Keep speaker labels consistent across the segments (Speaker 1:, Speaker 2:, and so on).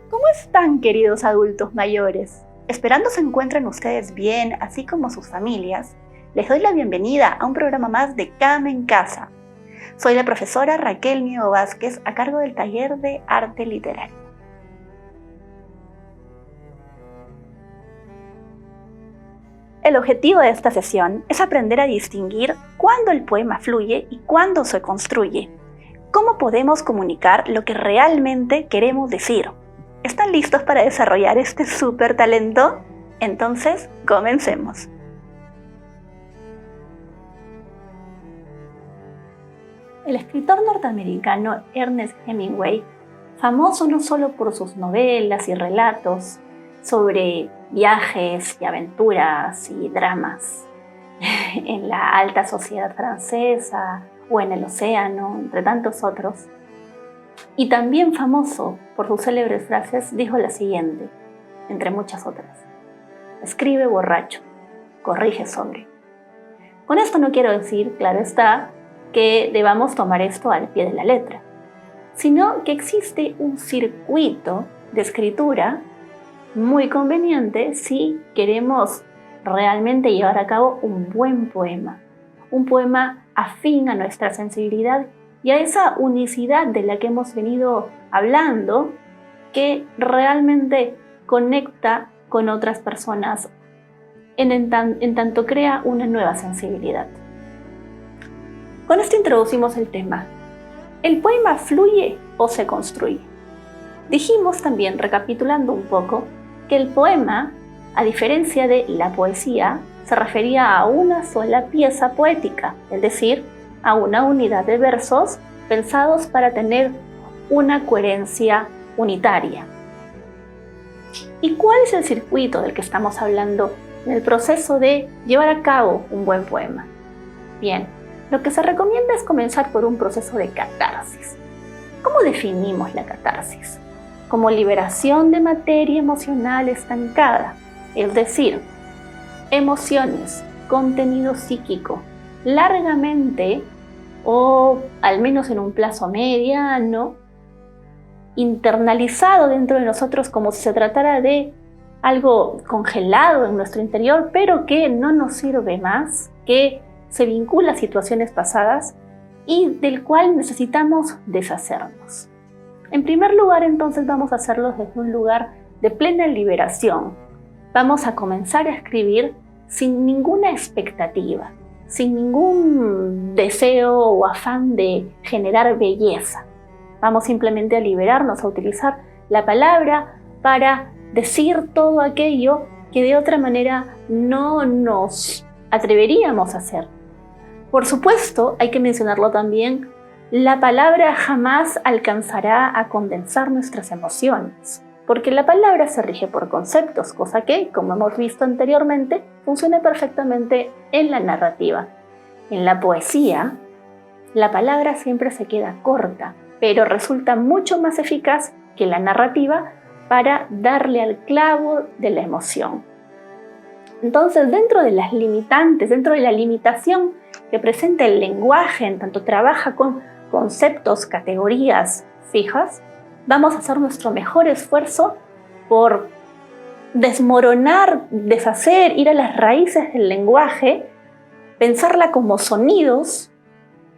Speaker 1: ¿Cómo están, queridos adultos mayores? Esperando se encuentren ustedes bien, así como sus familias, les doy la bienvenida a un programa más de Cama en Casa. Soy la profesora Raquel Nievo Vázquez, a cargo del taller de arte literario. El objetivo de esta sesión es aprender a distinguir cuándo el poema fluye y cuándo se construye. ¿Cómo podemos comunicar lo que realmente queremos decir? ¿Están listos para desarrollar este súper talento? Entonces, comencemos. El escritor norteamericano Ernest Hemingway, famoso no solo por sus novelas y relatos sobre viajes y aventuras y dramas en la alta sociedad francesa o en el océano, entre tantos otros, y también famoso por sus célebres frases, dijo la siguiente, entre muchas otras: escribe borracho, corrige sobrio. Con esto no quiero decir, claro está, que debamos tomar esto al pie de la letra, sino que existe un circuito de escritura muy conveniente si queremos realmente llevar a cabo un buen poema, un poema afín a nuestra sensibilidad y a esa unicidad de la que hemos venido hablando, que realmente conecta con otras personas en tanto crea una nueva sensibilidad. Con esto introducimos el tema. ¿El poema fluye o se construye? Dijimos también, recapitulando un poco, que el poema, a diferencia de la poesía, se refería a una sola pieza poética, es decir, a una unidad de versos pensados para tener una coherencia unitaria. ¿Y cuál es el circuito del que estamos hablando en el proceso de llevar a cabo un buen poema? Bien, lo que se recomienda es comenzar por un proceso de catarsis. ¿Cómo definimos la catarsis? Como liberación de materia emocional estancada, es decir, emociones, contenido psíquico, largamente o al menos en un plazo mediano, internalizado dentro de nosotros como si se tratara de algo congelado en nuestro interior, pero que no nos sirve más, que se vincula a situaciones pasadas y del cual necesitamos deshacernos. En primer lugar, entonces, vamos a hacerlo desde un lugar de plena liberación. Vamos a comenzar a escribir sin ninguna expectativa, sin ningún deseo o afán de generar belleza. Vamos simplemente a liberarnos, a utilizar la palabra para decir todo aquello que de otra manera no nos atreveríamos a hacer. Por supuesto, hay que mencionarlo también, la palabra jamás alcanzará a condensar nuestras emociones, porque la palabra se rige por conceptos, cosa que, como hemos visto anteriormente, funciona perfectamente en la narrativa. En la poesía, la palabra siempre se queda corta, pero resulta mucho más eficaz que la narrativa para darle al clavo de la emoción. Entonces, dentro de las limitantes, dentro de la limitación que presenta el lenguaje, en tanto trabaja con conceptos, categorías fijas, vamos a hacer nuestro mejor esfuerzo por desmoronar, deshacer, ir a las raíces del lenguaje, pensarla como sonidos,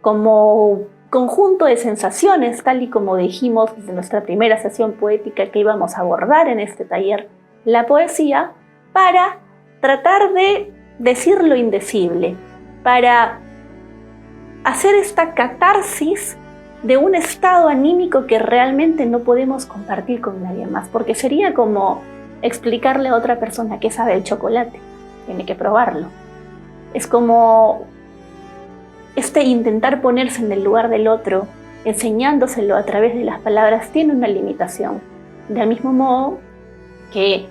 Speaker 1: como conjunto de sensaciones, tal y como dijimos desde nuestra primera sesión poética que íbamos a abordar en este taller, la poesía, para tratar de decir lo indecible, para hacer esta catarsis de un estado anímico que realmente no podemos compartir con nadie más, porque sería como explicarle a otra persona qué sabe el chocolate, tiene que probarlo. Es como intentar ponerse en el lugar del otro, enseñándoselo a través de las palabras, tiene una limitación. Del mismo modo que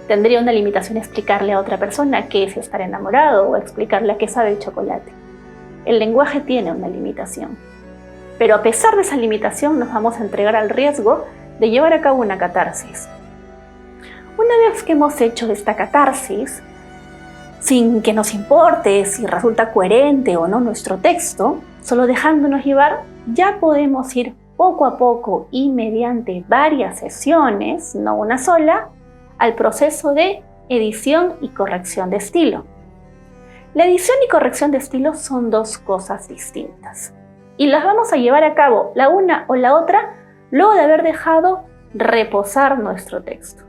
Speaker 1: tendría una limitación explicarle a otra persona qué es estar enamorado o explicarle a qué sabe el chocolate. El lenguaje tiene una limitación. Pero a pesar de esa limitación nos vamos a entregar al riesgo de llevar a cabo una catarsis. Una vez que hemos hecho esta catarsis, sin que nos importe si resulta coherente o no nuestro texto, solo dejándonos llevar, ya podemos ir poco a poco y mediante varias sesiones, no una sola, al proceso de edición y corrección de estilo. La edición y corrección de estilo son dos cosas distintas y las vamos a llevar a cabo la una o la otra luego de haber dejado reposar nuestro texto.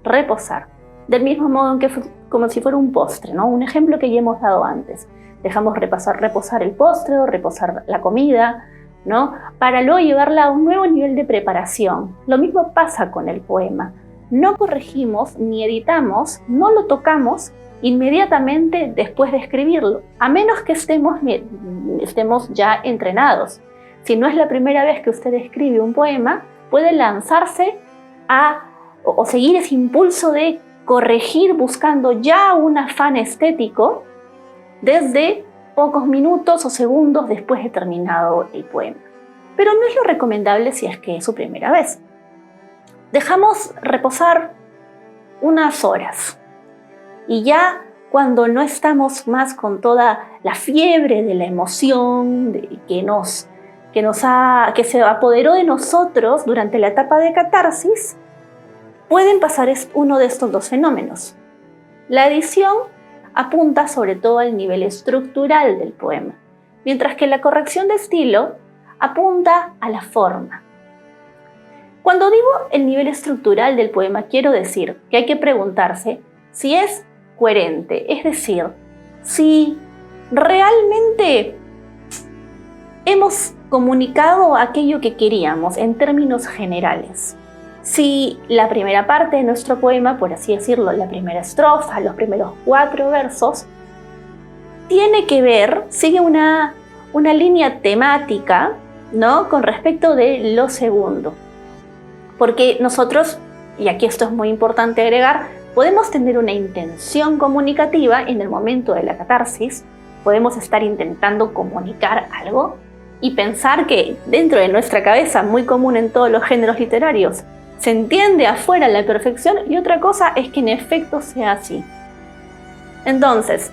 Speaker 1: Reposar. Del mismo modo que como si fuera un postre, ¿no? Un ejemplo que ya hemos dado antes. Dejamos reposar el postre o reposar la comida, ¿no? Para luego llevarla a un nuevo nivel de preparación. Lo mismo pasa con el poema. No corregimos ni editamos, no lo tocamos inmediatamente después de escribirlo, a menos que estemos ya entrenados. Si no es la primera vez que usted escribe un poema, puede lanzarse o seguir ese impulso de corregir buscando ya un afán estético desde pocos minutos o segundos después de terminado el poema. Pero no es lo recomendable si es que es su primera vez. Dejamos reposar unas horas y ya cuando no estamos más con toda la fiebre de la emoción que se apoderó de nosotros durante la etapa de catarsis, pueden pasar uno de estos dos fenómenos. La edición apunta sobre todo al nivel estructural del poema, mientras que la corrección de estilo apunta a la forma. Cuando digo el nivel estructural del poema, quiero decir que hay que preguntarse si es coherente, es decir, si realmente hemos comunicado aquello que queríamos en términos generales. Si la primera parte de nuestro poema, por así decirlo, la primera estrofa, los primeros 4 versos, tiene que ver, sigue una línea temática, ¿no?, con respecto de lo segundo. Porque nosotros, y aquí esto es muy importante agregar, podemos tener una intención comunicativa en el momento de la catarsis, podemos estar intentando comunicar algo y pensar que dentro de nuestra cabeza, muy común en todos los géneros literarios, se entiende afuera a la perfección, y otra cosa es que en efecto sea así. Entonces,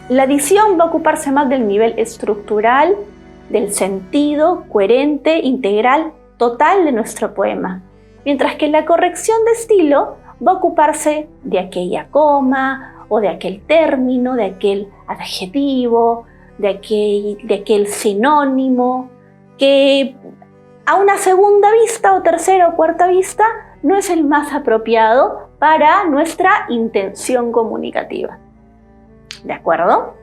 Speaker 1: la edición va a ocuparse más del nivel estructural, del sentido coherente, integral, total de nuestro poema, mientras que la corrección de estilo va a ocuparse de aquella coma o de aquel término, de aquel adjetivo, de aquel sinónimo que a una segunda vista o tercera o cuarta vista no es el más apropiado para nuestra intención comunicativa. ¿De acuerdo?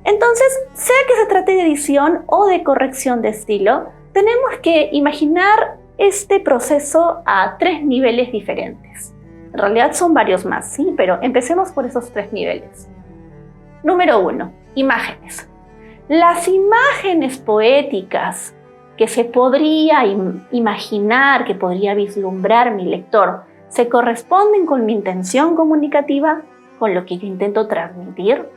Speaker 1: Entonces, sea que se trate de edición o de corrección de estilo, tenemos que imaginar este proceso a 3 niveles diferentes. En realidad son varios más, ¿sí? Pero empecemos por esos 3 niveles. Número 1, imágenes. Las imágenes poéticas que se podría imaginar, que podría vislumbrar mi lector, ¿se corresponden con mi intención comunicativa, con lo que yo intento transmitir?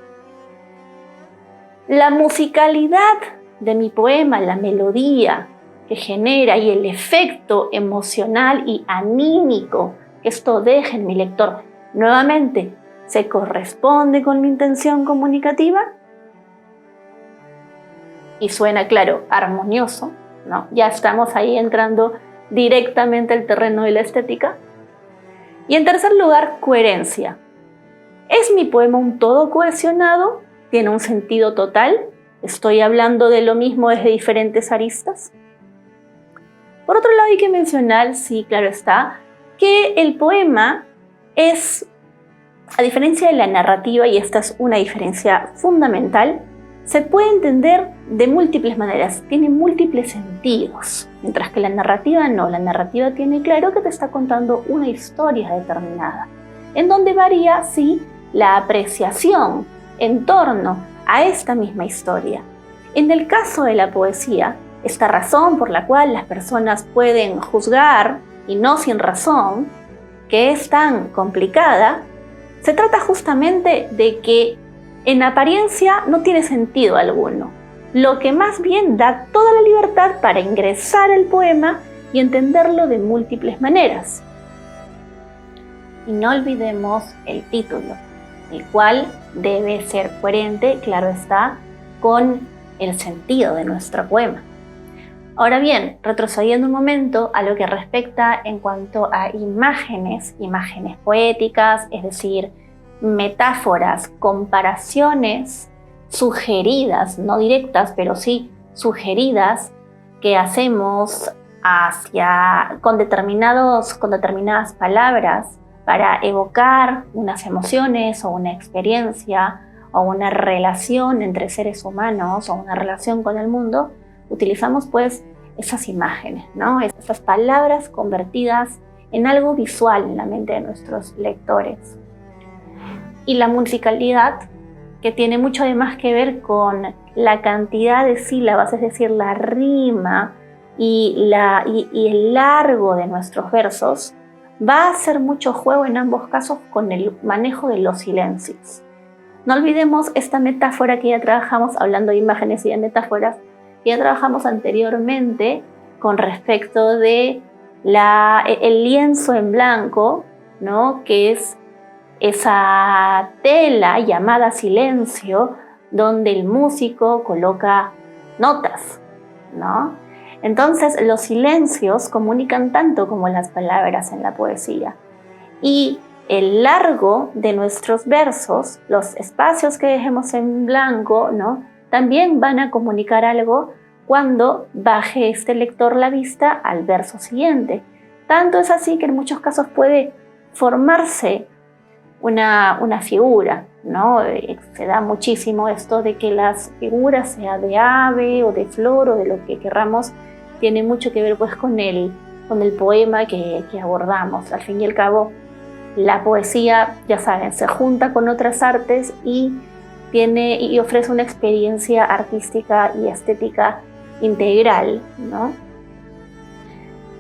Speaker 1: La musicalidad de mi poema, la melodía que genera y el efecto emocional y anímico que esto deja en mi lector, nuevamente, ¿se corresponde con mi intención comunicativa? Y suena, claro, armonioso, ¿no? Ya estamos ahí entrando directamente al terreno de la estética. Y en tercer lugar, coherencia. ¿Es mi poema un todo cohesionado? ¿Tiene un sentido total? ¿Estoy hablando de lo mismo desde diferentes aristas? Por otro lado, hay que mencionar, sí, claro está, que el poema es, a diferencia de la narrativa, y esta es una diferencia fundamental, se puede entender de múltiples maneras, tiene múltiples sentidos, mientras que la narrativa no. La narrativa tiene claro que te está contando una historia determinada, en donde varía, sí, la apreciación en torno a esta misma historia. En el caso de la poesía, esta razón por la cual las personas pueden juzgar, y no sin razón, que es tan complicada, se trata justamente de que en apariencia no tiene sentido alguno, lo que más bien da toda la libertad para ingresar al poema y entenderlo de múltiples maneras. Y no olvidemos el título, el cual debe ser coherente, claro está, con el sentido de nuestro poema. Ahora bien, retrocediendo un momento a lo que respecta en cuanto a imágenes poéticas, es decir, metáforas, comparaciones sugeridas, no directas, pero sí sugeridas, que hacemos con determinadas palabras para evocar unas emociones o una experiencia o una relación entre seres humanos o una relación con el mundo, utilizamos pues esas imágenes, ¿no? Esas palabras convertidas en algo visual en la mente de nuestros lectores. Y la musicalidad, que tiene mucho además que ver con la cantidad de sílabas, es decir, la rima y el largo de nuestros versos, va a hacer mucho juego en ambos casos con el manejo de los silencios. No olvidemos esta metáfora que ya trabajamos, hablando de imágenes y de metáforas, que ya trabajamos anteriormente con respecto de el lienzo en blanco, ¿no? Que es esa tela llamada silencio, donde el músico coloca notas, ¿no? Entonces, los silencios comunican tanto como las palabras en la poesía. Y el largo de nuestros versos, los espacios que dejemos en blanco, ¿no?, también van a comunicar algo cuando baje este lector la vista al verso siguiente. Tanto es así que en muchos casos puede formarse una figura, ¿no? Se da muchísimo esto de que las figuras, sea de ave o de flor o de lo que querramos, tiene mucho que ver pues con el poema que abordamos. Al fin y al cabo, la poesía, ya saben, se junta con otras artes y ofrece una experiencia artística y estética integral, ¿no?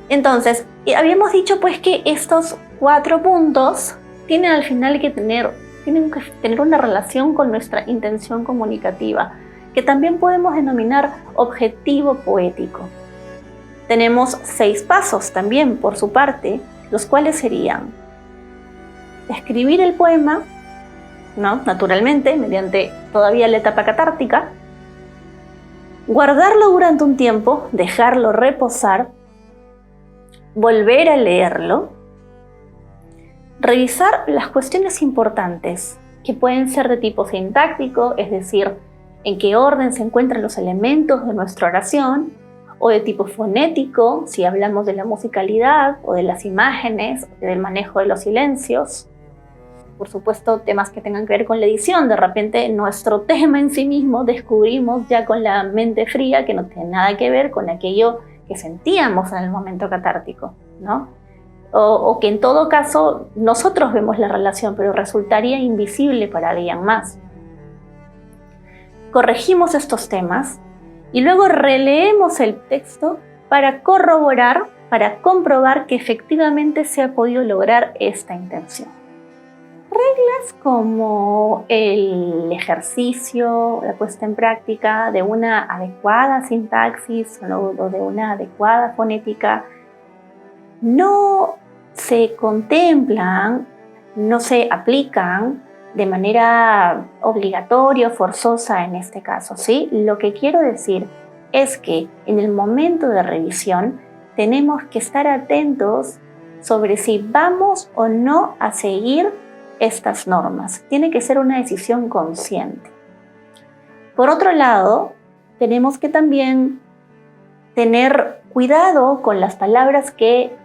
Speaker 1: Entonces, habíamos dicho pues que estos 4 puntos tienen al final que tener una relación con nuestra intención comunicativa, que también podemos denominar objetivo poético. Tenemos 6 pasos también por su parte, los cuales serían escribir el poema, ¿no?, naturalmente, mediante todavía la etapa catártica, guardarlo durante un tiempo, dejarlo reposar, volver a leerlo, revisar las cuestiones importantes, que pueden ser de tipo sintáctico, es decir, en qué orden se encuentran los elementos de nuestra oración, o de tipo fonético, si hablamos de la musicalidad o de las imágenes, del manejo de los silencios. Por supuesto, temas que tengan que ver con la edición. De repente, nuestro tema en sí mismo descubrimos ya con la mente fría que no tiene nada que ver con aquello que sentíamos en el momento catártico, ¿no? O que en todo caso nosotros vemos la relación, pero resultaría invisible para alguien más. Corregimos estos temas y luego releemos el texto para corroborar, para comprobar que efectivamente se ha podido lograr esta intención. Reglas como el ejercicio, la puesta en práctica de una adecuada sintaxis o de una adecuada fonética no se contemplan, no se aplican de manera obligatoria o forzosa en este caso, ¿sí? Lo que quiero decir es que en el momento de revisión tenemos que estar atentos sobre si vamos o no a seguir estas normas. Tiene que ser una decisión consciente. Por otro lado, tenemos que también tener cuidado con las palabras que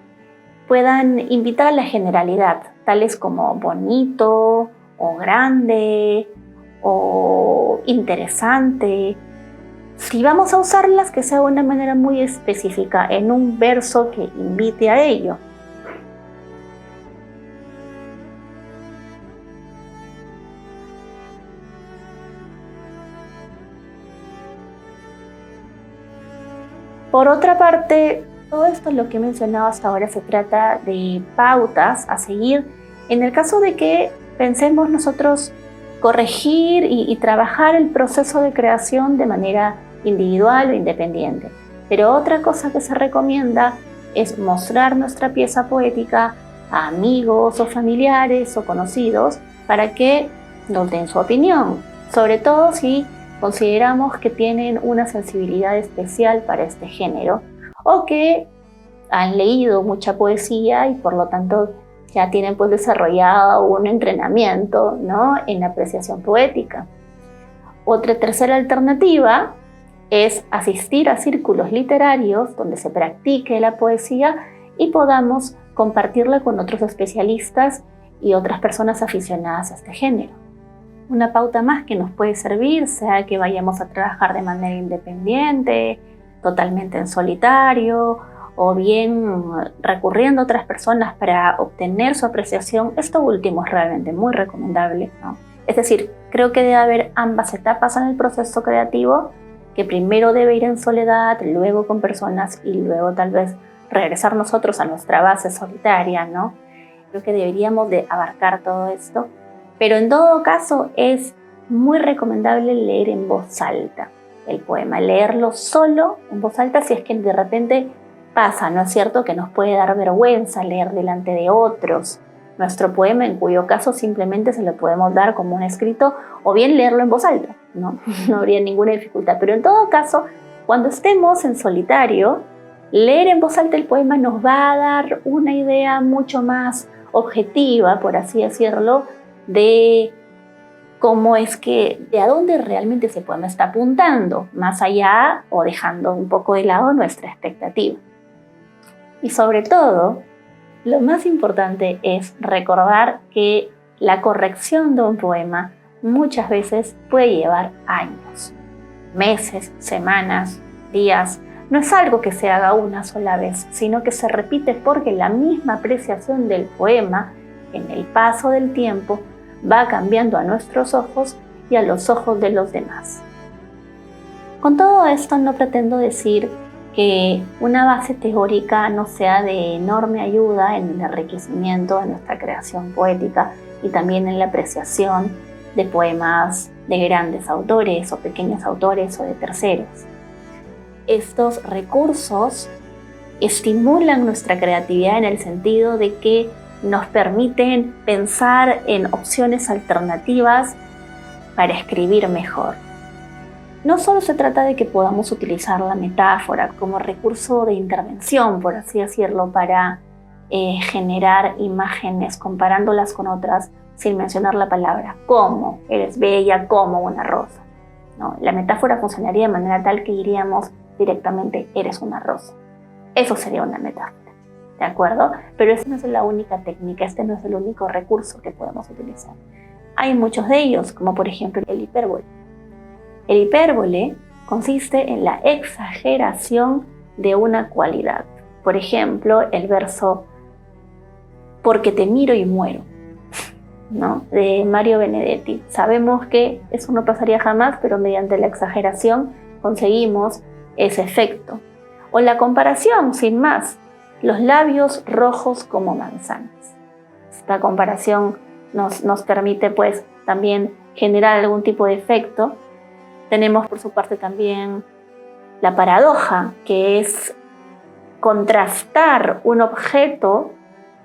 Speaker 1: puedan invitar a la generalidad, tales como bonito o grande o interesante. Si vamos a usarlas, que sea de una manera muy específica, en un verso que invite a ello. Por otra parte, todo esto lo que he mencionado hasta ahora se trata de pautas a seguir en el caso de que pensemos nosotros corregir y trabajar el proceso de creación de manera individual o independiente. Pero otra cosa que se recomienda es mostrar nuestra pieza poética a amigos o familiares o conocidos para que nos den su opinión, sobre todo si consideramos que tienen una sensibilidad especial para este género o que han leído mucha poesía y por lo tanto ya tienen pues desarrollado un entrenamiento, ¿no?, en apreciación poética. Otra tercera alternativa es asistir a círculos literarios donde se practique la poesía y podamos compartirla con otros especialistas y otras personas aficionadas a este género. Una pauta más que nos puede servir, sea que vayamos a trabajar de manera independiente, totalmente en solitario, o bien recurriendo a otras personas para obtener su apreciación. Esto último es realmente muy recomendable, ¿no? Es decir, creo que debe haber ambas etapas en el proceso creativo, que primero debe ir en soledad, luego con personas y luego tal vez regresar nosotros a nuestra base solitaria, ¿no? Creo que deberíamos de abarcar todo esto, pero en todo caso es muy recomendable leer en voz alta el poema, leerlo solo en voz alta si es que de repente pasa, ¿no es cierto?, que nos puede dar vergüenza leer delante de otros nuestro poema, en cuyo caso simplemente se lo podemos dar como un escrito o bien leerlo en voz alta, ¿no? No habría ninguna dificultad. Pero en todo caso, cuando estemos en solitario, leer en voz alta el poema nos va a dar una idea mucho más objetiva, por así decirlo, de cómo es que, de a dónde realmente ese poema está apuntando, más allá o dejando un poco de lado nuestra expectativa. Y sobre todo, lo más importante es recordar que la corrección de un poema muchas veces puede llevar años, meses, semanas, días. No es algo que se haga una sola vez, sino que se repite porque la misma apreciación del poema, en el paso del tiempo, va cambiando a nuestros ojos y a los ojos de los demás. Con todo esto no pretendo decir que una base teórica no sea de enorme ayuda en el enriquecimiento de nuestra creación poética y también en la apreciación de poemas de grandes autores o pequeños autores o de terceros. Estos recursos estimulan nuestra creatividad en el sentido de que nos permiten pensar en opciones alternativas para escribir mejor. No solo se trata de que podamos utilizar la metáfora como recurso de intervención, por así decirlo, para generar imágenes comparándolas con otras sin mencionar la palabra como, eres bella como una rosa, ¿no? La metáfora funcionaría de manera tal que diríamos directamente, eres una rosa. Eso sería una metáfora, ¿de acuerdo? Pero esa no es la única técnica, este no es el único recurso que podemos utilizar. Hay muchos de ellos, como por ejemplo el hipérbole. El hipérbole consiste en la exageración de una cualidad. Por ejemplo, el verso "Porque te miro y muero", ¿no?, de Mario Benedetti. Sabemos que eso no pasaría jamás, pero mediante la exageración conseguimos ese efecto. O la comparación, sin más, los labios rojos como manzanas. Esta comparación nos permite pues también generar algún tipo de efecto. Tenemos por su parte también la paradoja, que es contrastar un objeto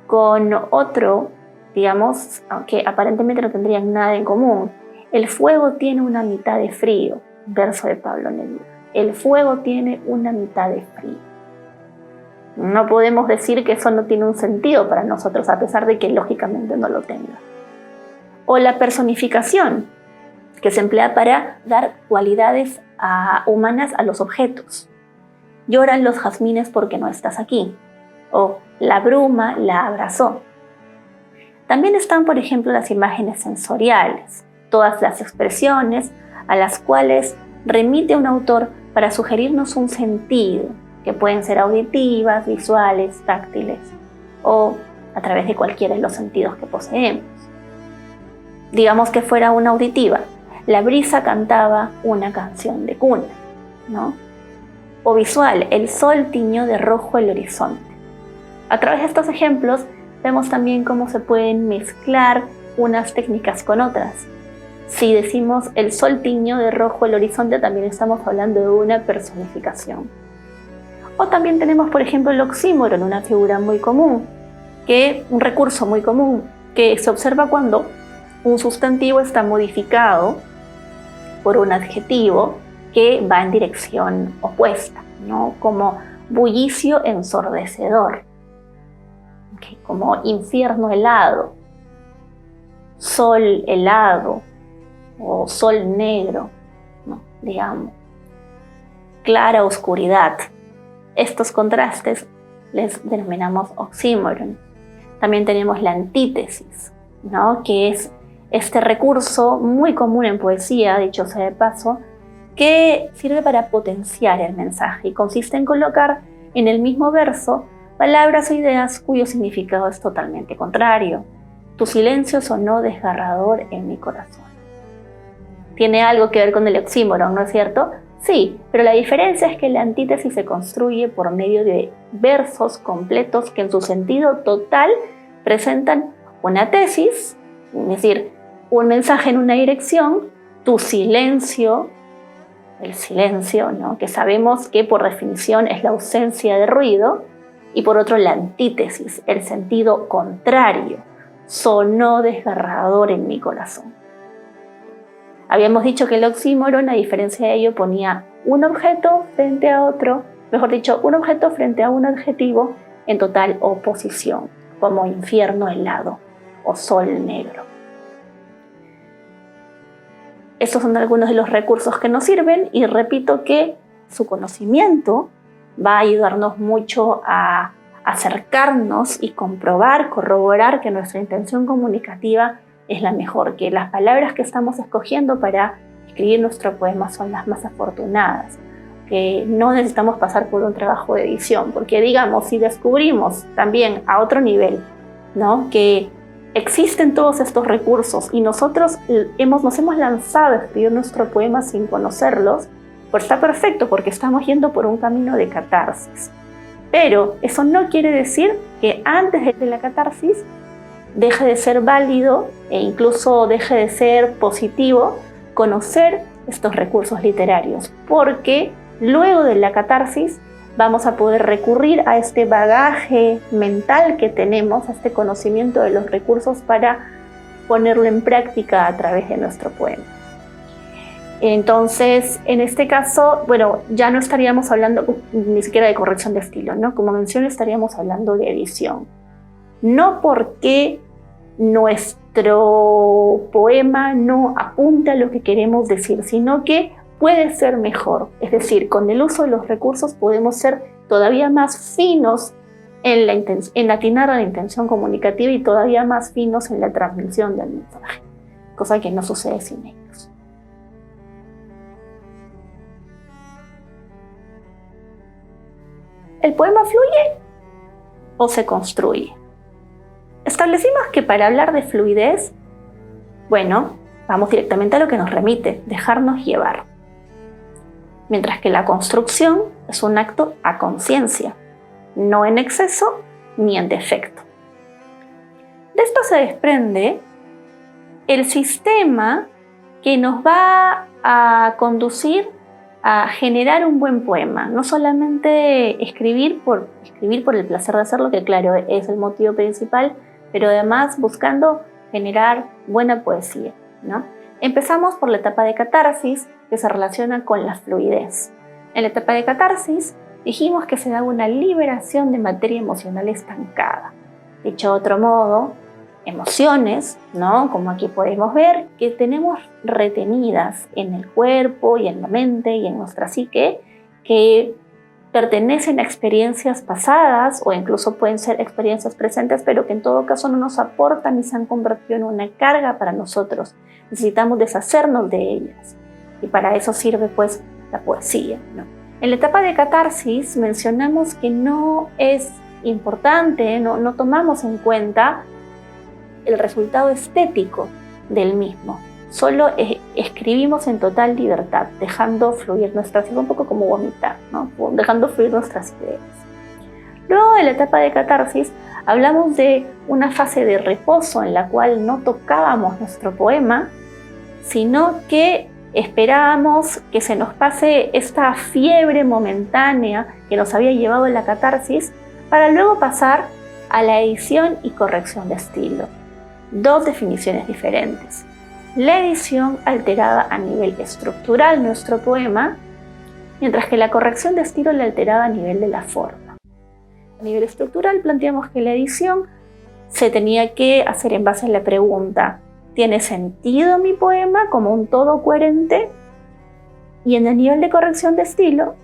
Speaker 1: con otro, digamos, aunque aparentemente no tendrían nada en común. El fuego tiene una mitad de frío, verso de Pablo Neruda. El fuego tiene una mitad de frío. No podemos decir que eso no tiene un sentido para nosotros, a pesar de que lógicamente no lo tenga. O la personificación, que se emplea para dar cualidades humanas a los objetos. Lloran los jazmines porque no estás aquí. O la bruma la abrazó. También están, por ejemplo, las imágenes sensoriales, todas las expresiones a las cuales remite un autor para sugerirnos un sentido, que pueden ser auditivas, visuales, táctiles o a través de cualquiera de los sentidos que poseemos. Digamos que fuera una auditiva, la brisa cantaba una canción de cuna, ¿no? O visual, el sol tiñó de rojo el horizonte. A través de estos ejemplos vemos también cómo se pueden mezclar unas técnicas con otras. Si decimos el sol tiñó de rojo el horizonte, también estamos hablando de una personificación. O también tenemos, por ejemplo, el oxímoron, una figura muy común, un recurso muy común, que se observa cuando un sustantivo está modificado por un adjetivo que va en dirección opuesta, ¿no? Como bullicio ensordecedor, como infierno helado, sol helado o sol negro, ¿no? Digamos, clara oscuridad. Estos contrastes les denominamos oxímoron. También tenemos la antítesis, ¿no? Que es este recurso muy común en poesía, dicho sea de paso, que sirve para potenciar el mensaje y consiste en colocar en el mismo verso palabras o ideas cuyo significado es totalmente contrario. Tu silencio sonó desgarrador en mi corazón. Tiene algo que ver con el oxímoron, ¿no es cierto? Sí, pero la diferencia es que la antítesis se construye por medio de versos completos que en su sentido total presentan una tesis, es decir, un mensaje en una dirección, tu silencio, el silencio, ¿no? Que sabemos que por definición es la ausencia de ruido, y por otro la antítesis, el sentido contrario, sonó desgarrador en mi corazón. Habíamos dicho que el oxímoron, a diferencia de ello, ponía un objeto frente a otro, mejor dicho, un objeto frente a un adjetivo en total oposición, como infierno helado o sol negro. Estos son algunos de los recursos que nos sirven y repito que su conocimiento va a ayudarnos mucho a acercarnos y corroborar que nuestra intención comunicativa es la mejor, que las palabras que estamos escogiendo para escribir nuestro poema son las más afortunadas, que no necesitamos pasar por un trabajo de edición, porque digamos, si descubrimos también a otro nivel, ¿no? Que existen todos estos recursos y nosotros nos hemos lanzado a escribir nuestro poema sin conocerlos, pues está perfecto porque estamos yendo por un camino de catarsis. Pero eso no quiere decir que antes de la catarsis deje de ser válido e incluso deje de ser positivo conocer estos recursos literarios, porque luego de la catarsis vamos a poder recurrir a este bagaje mental que tenemos, a este conocimiento de los recursos para ponerlo en práctica a través de nuestro poema. Entonces, en este caso, bueno, ya no estaríamos hablando ni siquiera de corrección de estilo, ¿no? Como mencioné, estaríamos hablando de edición. No porque nuestro poema no apunta a lo que queremos decir, sino que puede ser mejor. Es decir, con el uso de los recursos podemos ser todavía más finos en atinar a la intención comunicativa y todavía más finos en la transmisión del mensaje, cosa que no sucede sin ellos. ¿El poema fluye o se construye? Establecimos que para hablar de fluidez, bueno, vamos directamente a lo que nos remite, dejarnos llevar. Mientras que la construcción es un acto a conciencia, no en exceso ni en defecto. De esto se desprende el sistema que nos va a conducir a generar un buen poema. No solamente escribir por el placer de hacerlo, que claro, es el motivo principal, pero además buscando generar buena poesía, ¿no? Empezamos por la etapa de catarsis, que se relaciona con la fluidez. En la etapa de catarsis dijimos que se da una liberación de materia emocional estancada. Dicho de otro modo, emociones, ¿no? Como aquí podemos ver, que tenemos retenidas en el cuerpo y en la mente y en nuestra psique, que pertenecen a experiencias pasadas o incluso pueden ser experiencias presentes, pero que en todo caso no nos aportan y se han convertido en una carga para nosotros. necesitamos deshacernos de ellas. Y para eso sirve pues la poesía, ¿no? En la etapa de catarsis mencionamos que no es importante, no tomamos en cuenta el resultado estético del mismo. Solo escribimos en total libertad, dejando fluir nuestras ideas, un poco como vomitar, ¿no? Dejando fluir nuestras ideas. Luego, en la etapa de catarsis, hablamos de una fase de reposo en la cual no tocábamos nuestro poema, sino que esperábamos que se nos pase esta fiebre momentánea que nos había llevado a la catarsis para luego pasar a la edición y corrección de estilo. Dos definiciones diferentes. La edición alteraba a nivel estructural nuestro poema, mientras que la corrección de estilo la alteraba a nivel de la forma. A nivel estructural planteamos que la edición se tenía que hacer en base a la pregunta: ¿tiene sentido mi poema como un todo coherente? Y en el nivel de corrección de estilo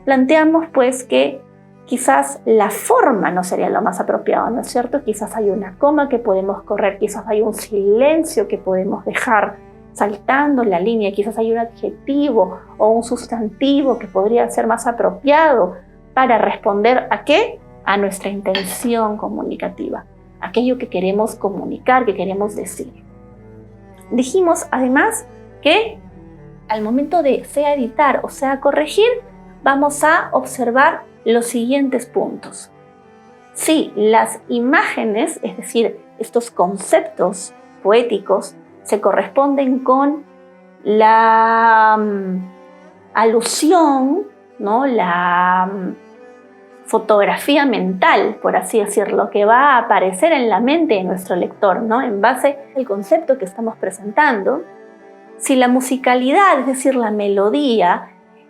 Speaker 1: planteamos pues que quizás la forma no sería lo más apropiado, ¿no es cierto? Quizás hay una coma que podemos correr, quizás hay un silencio que podemos dejar saltando la línea, quizás hay un adjetivo o un sustantivo que podría ser más apropiado para responder ¿a qué? A nuestra intención comunicativa, aquello que queremos comunicar, que queremos decir. Dijimos además que al momento de sea editar o sea corregir, vamos a observar los siguientes puntos. Si las imágenes, es decir, estos conceptos poéticos, se corresponden con la alusión, ¿no? La fotografía mental, por así decirlo, que va a aparecer en la mente de nuestro lector, ¿no? En base al concepto que estamos presentando. Si la musicalidad, es decir, la melodía,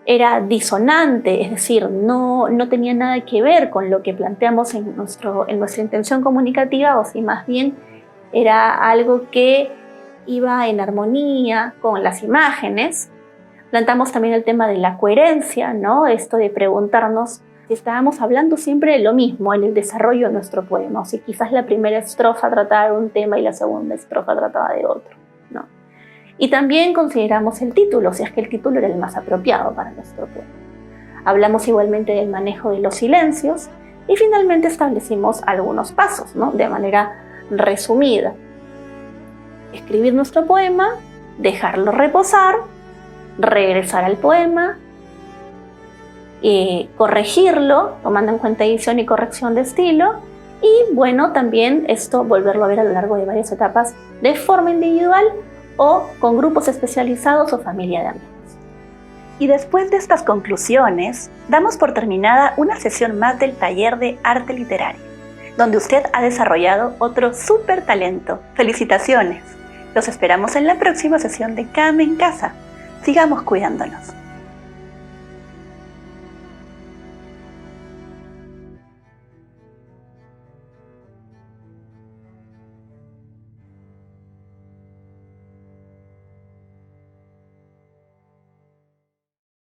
Speaker 1: era disonante, es decir, no tenía nada que ver con lo que planteamos en nuestra intención comunicativa, o si más bien era algo que iba en armonía con las imágenes. Planteamos también el tema de la coherencia, ¿no? Esto de preguntarnos si estábamos hablando siempre de lo mismo en el desarrollo de nuestro poema, o si quizás la primera estrofa trataba de un tema y la segunda estrofa trataba de otro, ¿no? Y también consideramos el título, si es que el título era el más apropiado para nuestro poema. Hablamos igualmente del manejo de los silencios y finalmente establecimos algunos pasos, ¿no? De manera resumida. Escribir nuestro poema, dejarlo reposar, regresar al poema, corregirlo, tomando en cuenta edición y corrección de estilo, y bueno, también esto volverlo a ver a lo largo de varias etapas de forma individual o con grupos especializados o familia de amigos. Y después de estas conclusiones, damos por terminada una sesión más del taller de arte literario, donde usted ha desarrollado otro súper talento. ¡Felicitaciones! Los esperamos en la próxima sesión de Came en Casa. Sigamos cuidándonos.